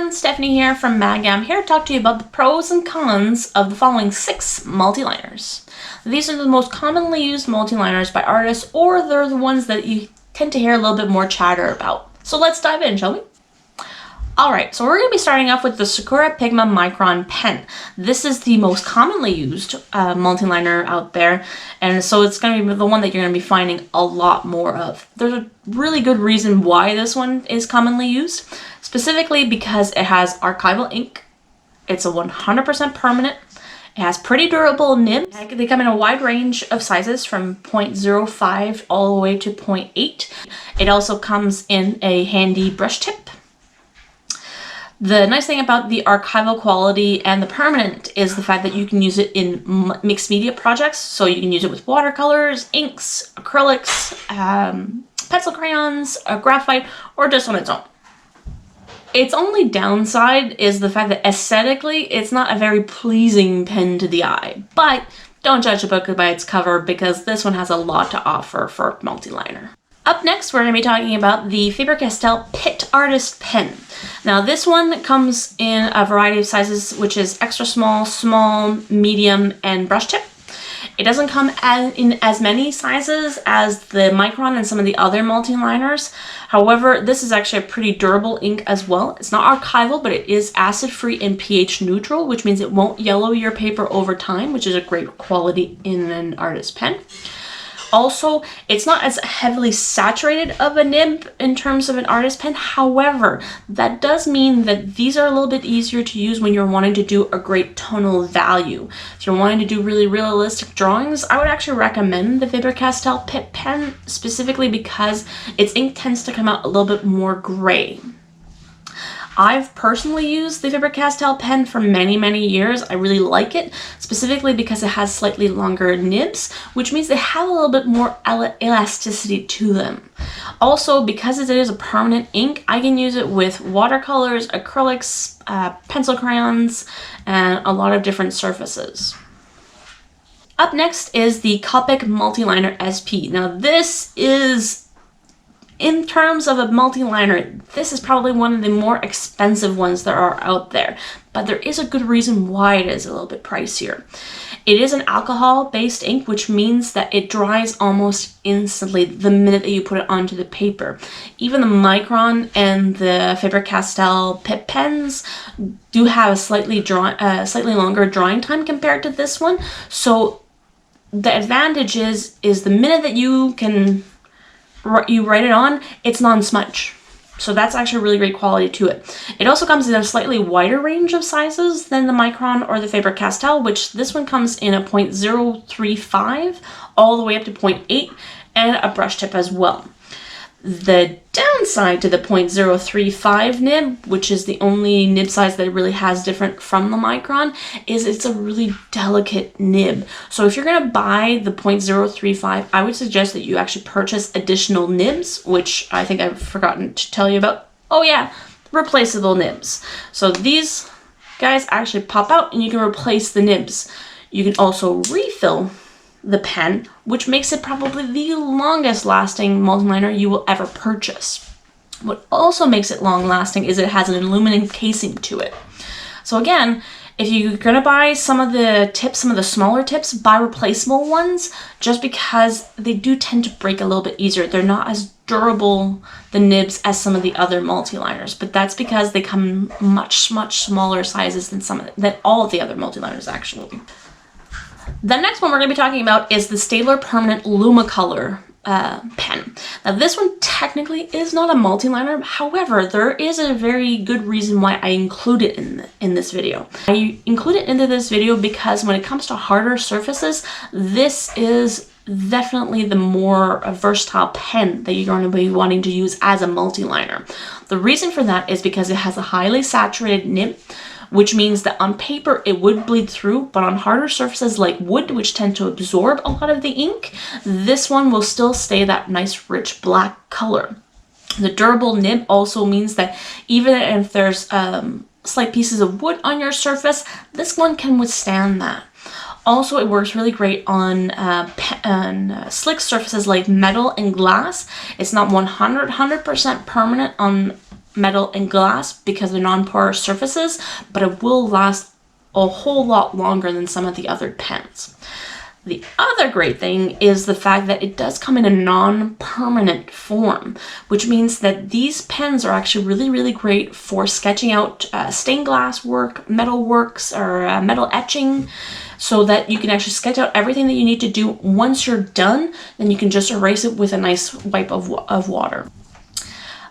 everyone, Stephanie here from Mag. I'm here to talk to you about the pros and cons of the following 6 multiliners. These are the most commonly used multiliners by artists, or they're the ones that you tend to hear a little bit more chatter about. So let's dive in, shall we? Alright, so we're going to be starting off with the Sakura Pigma Micron pen. This is the most commonly used multiliner out there, and so it's going to be the one that you're going to be finding a lot more of. There's a really good reason why this one is commonly used, specifically because it has archival ink, it's a 100% permanent, it has pretty durable nibs. They come in a wide range of sizes from 0.05 all the way to 0.8. It also comes in a handy brush tip. The nice thing about the archival quality and the permanent is the fact that you can use it in mixed media projects. So you can use it with watercolors, inks, acrylics, pencil crayons, graphite, or just on its own. Its only downside is the fact that aesthetically, it's not a very pleasing pen to the eye. But don't judge a book by its cover, because this one has a lot to offer for multiliner. Up next, we're going to be talking about the Faber-Castell Pitt Artist Pen. Now this one comes in a variety of sizes, which is extra small, small, medium, and brush tip. It doesn't come in as many sizes as the Micron and some of the other multiliners. However, this is actually a pretty durable ink as well. It's not archival, but it is acid-free and pH neutral, which means it won't yellow your paper over time, which is a great quality in an artist pen. Also, it's not as heavily saturated of a nib in terms of an artist pen. However, that does mean that these are a little bit easier to use when you're wanting to do a great tonal value. If you're wanting to do really realistic drawings, I would actually recommend the Faber-Castell Pitt pen, specifically because its ink tends to come out a little bit more gray. I've personally used the Faber-Castell pen for many years. I really like it, specifically because it has slightly longer nibs, which means they have a little bit more elasticity to them. Also, because it is a permanent ink, I can use it with watercolors, acrylics, pencil crayons, and a lot of different surfaces. Up next is the Copic Multiliner SP. Now this is, in terms of a multiliner, this is probably one of the more expensive ones that are out there, but there is a good reason why it is a little bit pricier. It is an alcohol-based ink, which means that it dries almost instantly the minute that you put it onto the paper. Even the Micron and the Faber-Castell Pitt pens do have a slightly longer drying time compared to this one. So the advantage is the minute that you write it on, it's non-smudge. So that's actually a really great quality to it. It also comes in a slightly wider range of sizes than the Micron or the Faber-Castell, which this one comes in a 0.035 all the way up to 0.8 and a brush tip as well. The downside to the 0.035 nib, which is the only nib size that it really has different from the Micron, is it's a really delicate nib. So if you're going to buy the 0.035, I would suggest that you actually purchase additional nibs, which I think I've forgotten to tell you about. Oh yeah, replaceable nibs. So these guys actually pop out and you can replace the nibs. You can also refill the pen, which makes it probably the longest lasting multiliner you will ever purchase. What also makes it long lasting is it has an aluminum casing to it. So again, if you're gonna buy some of the tips, some of the smaller tips, buy replaceable ones, just because they do tend to break a little bit easier. They're not as durable, the nibs, as some of the other multiliners, but that's because they come in much smaller sizes than all of the other multiliners actually. The next one we're going to be talking about is the Staedtler Permanent Lumicolor pen. Now this one technically is not a multiliner, however, there is a very good reason why I include it in this video. I include it into this video because when it comes to harder surfaces, this is definitely the more versatile pen that you're going to be wanting to use as a multiliner. The reason for that is because it has a highly saturated nib, which means that on paper it would bleed through, but on harder surfaces like wood, which tend to absorb a lot of the ink, this one will still stay that nice rich black color. The durable nib also means that even if there's slight pieces of wood on your surface, this one can withstand that. Also, it works really great on slick surfaces like metal and glass. It's not 100% permanent on metal, and glass because they're non-porous surfaces, but it will last a whole lot longer than some of the other pens. The other great thing is the fact that it does come in a non-permanent form, which means that these pens are actually really, really great for sketching out stained glass work, metal works, or metal etching, so that you can actually sketch out everything that you need to do. Once you're done, then you can just erase it with a nice wipe of water.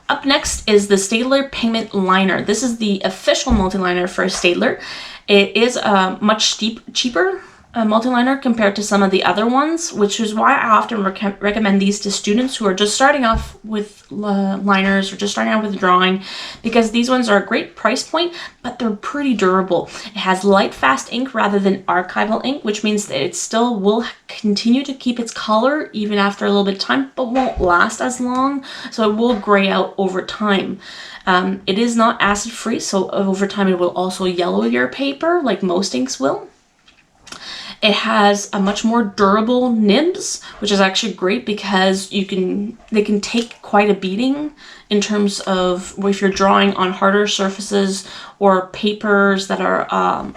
Up next is the Staedtler Pigment Liner. This is the official multi-liner for Staedtler. It is much cheaper multiliner compared to some of the other ones, which is why I often recommend these to students who are just starting off with liners or just starting out with drawing, because these ones are a great price point, but they're pretty durable. It has light fast ink rather than archival ink, which means that it still will continue to keep its color even after a little bit of time, but won't last as long, so it will gray out over time. It is not acid free, so over time it will also yellow your paper like most inks will. It has a much more durable nibs, which is actually great because they can take quite a beating in terms of if you're drawing on harder surfaces or papers that are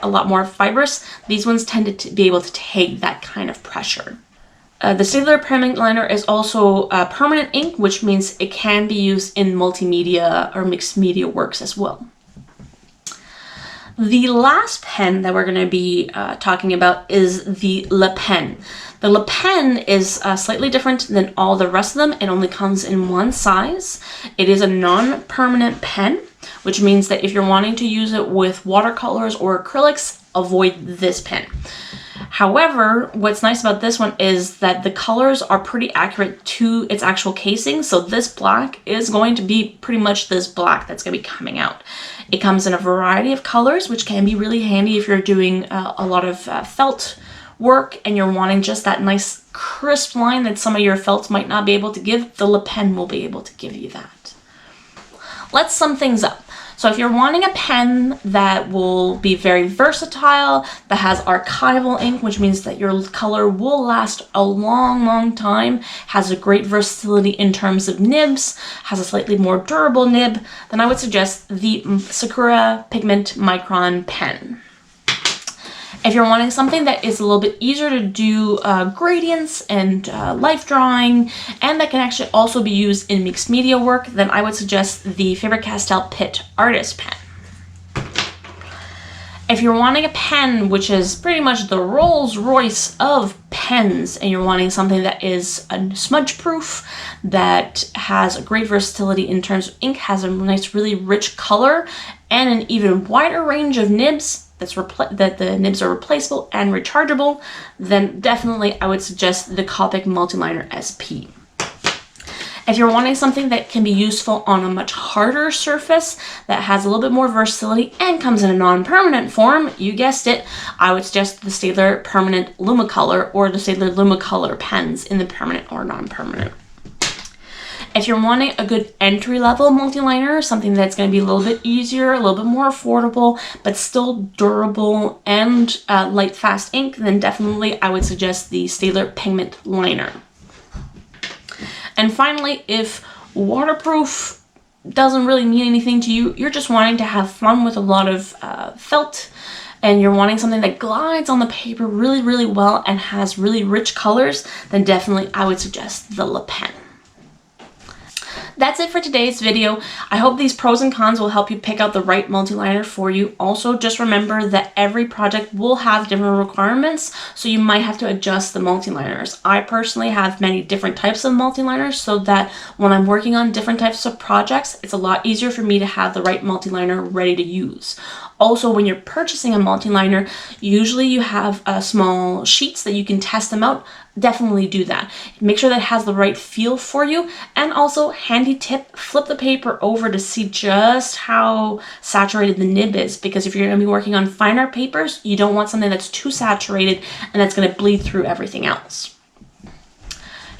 a lot more fibrous. These ones tend to be able to take that kind of pressure. The Staedtler Pigment Liner is also permanent ink, which means it can be used in multimedia or mixed media works as well. The last pen that we're going to be talking about is the Le Pen. The Le Pen is slightly different than all the rest of them. It only comes in one size. It is a non-permanent pen, which means that if you're wanting to use it with watercolors or acrylics, avoid this pen. However, what's nice about this one is that the colors are pretty accurate to its actual casing. So this black is going to be pretty much this black that's going to be coming out. It comes in a variety of colors, which can be really handy if you're doing a lot of felt work and you're wanting just that nice crisp line that some of your felts might not be able to give. The Le Pen will be able to give you that. Let's sum things up. So if you're wanting a pen that will be very versatile, that has archival ink, which means that your color will last a long, long time, has a great versatility in terms of nibs, has a slightly more durable nib, then I would suggest the Sakura Pigment Micron pen. If you're wanting something that is a little bit easier to do gradients and life drawing, and that can actually also be used in mixed media work, then I would suggest the Faber-Castell Pitt Artist Pen. If you're wanting a pen which is pretty much the Rolls-Royce of pens, and you're wanting something that is smudge proof, that has a great versatility in terms of ink, has a nice really rich color, and an even wider range of nibs, that the nibs are replaceable and rechargeable, then definitely I would suggest the Copic Multiliner SP. If you're wanting something that can be useful on a much harder surface, that has a little bit more versatility and comes in a non-permanent form, you guessed it, I would suggest the Staedtler Permanent Lumicolor or the Staedtler Lumicolor pens in the permanent or non-permanent. If you're wanting a good entry-level multiliner, something that's going to be a little bit easier, a little bit more affordable, but still durable and light fast ink, then definitely I would suggest the Staedtler Pigment Liner. And finally, if waterproof doesn't really mean anything to you, you're just wanting to have fun with a lot of felt, and you're wanting something that glides on the paper really, really well and has really rich colors, then definitely I would suggest the Le Pen. That's it for today's video. I hope these pros and cons will help you pick out the right multiliner for you. Also, just remember that every project will have different requirements, so you might have to adjust the multiliners. I personally have many different types of multiliners, so that when I'm working on different types of projects, it's a lot easier for me to have the right multiliner ready to use. Also, when you're purchasing a multiliner, usually you have small sheets that you can test them out. Definitely do that. Make sure that it has the right feel for you. And also, handy tip, flip the paper over to see just how saturated the nib is, because if you're going to be working on finer papers, you don't want something that's too saturated and that's going to bleed through everything else.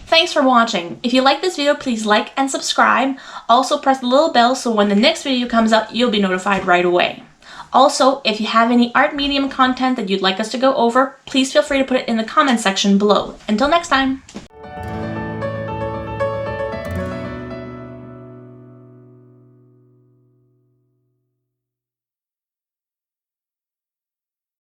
Thanks for watching. If you like this video, please like and subscribe. Also, press the little bell so when the next video comes up, you'll be notified right away. Also, if you have any art medium content that you'd like us to go over, please feel free to put it in the comments section below. Until next time!